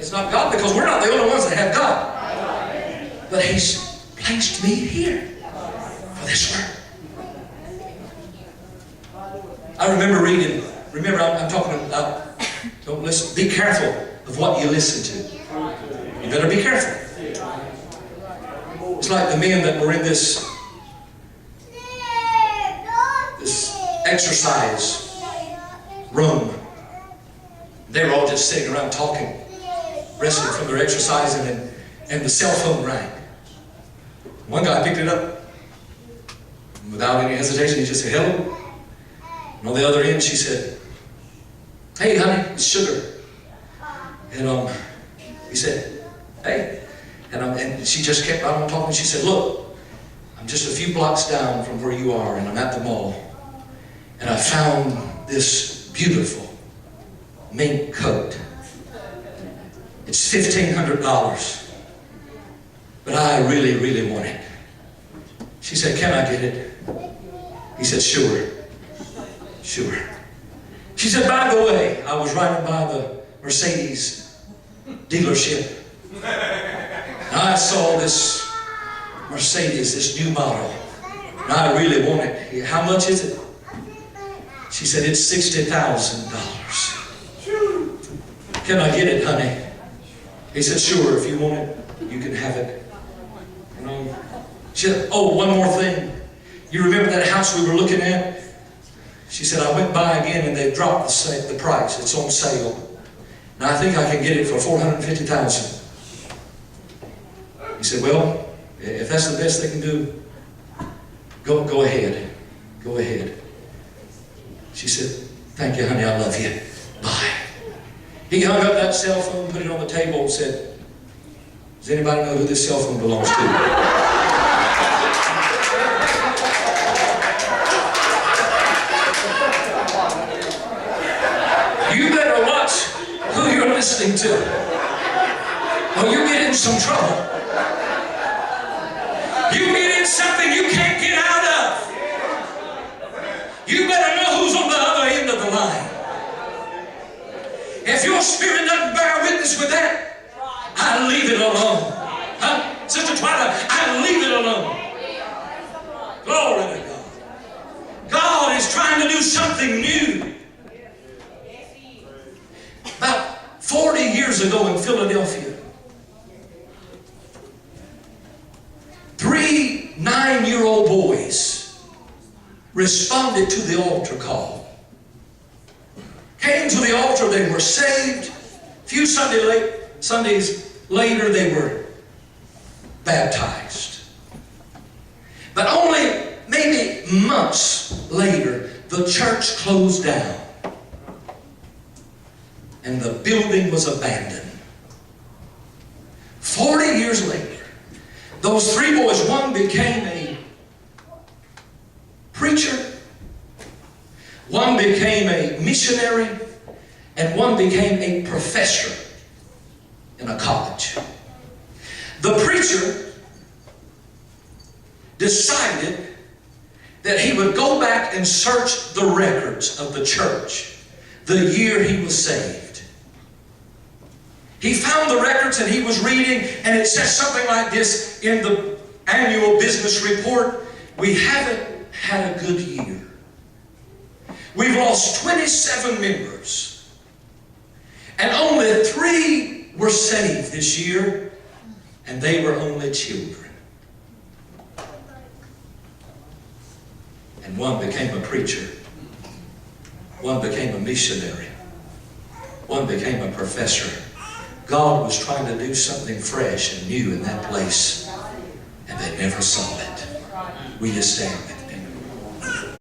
It's not God, because we're not the only ones that have God. But He's placed me here for this work. I remember reading, I'm talking about, don't listen, be careful of what you listen to. You better be careful. It's like the men that were in this exercise room. They were all just sitting around talking, resting from their exercising, and the cell phone rang. One guy picked it up. Without any hesitation, he just said, hello. And on the other end, she said, hey, honey, it's Sugar. And he said, hey. And she just kept right on talking. She said, look, I'm just a few blocks down from where you are, and I'm at the mall. And I found this beautiful mink coat. It's $1,500. But I really, really want it. She said, can I get it? He said, sure. Sure. She said, by the way, I was riding by the Mercedes dealership. And I saw this Mercedes, this new model. And I really want it. How much is it? She said, it's $60,000. Can I get it, honey? He said, sure, if you want it, you can have it. She said, oh, one more thing. You remember that house we were looking at? She said, I went by again and they dropped the price. It's on sale. Now I think I can get it for $450,000. He said, well, if that's the best they can do, go ahead. Go ahead. She said, thank you, honey, I love you. Bye. He hung up that cell phone, put it on the table, and said, does anybody know who this cell phone belongs to? You better watch who you're listening to, or you get in some trouble. You get in something you can't get out of. You better know who's on the other end of the line. If your spirit doesn't bear witness with that, I leave it alone. Huh? Sister Twyla, I leave it alone. Glory to God. God is trying to do something new. About 40 years ago in Philadelphia, 3 9-year-old boys responded to the altar call. Came to the altar, they were saved. A few Sundays later, they were baptized. But only maybe months later, the church closed down. And the building was abandoned. 40 years later, those 3 boys, one became a preacher, one became a missionary, and one became a professor in a college. The preacher decided that he would go back and search the records of the church the year he was saved. He found the records and he was reading, and it says something like this in the annual business report: we haven't had a good year. We've lost 27 members, and only 3 were saved this year, and they were only children. And one became a preacher, one became a missionary, one became a professor. God was trying to do something fresh and new in that place, and they never saw it. Will you stand?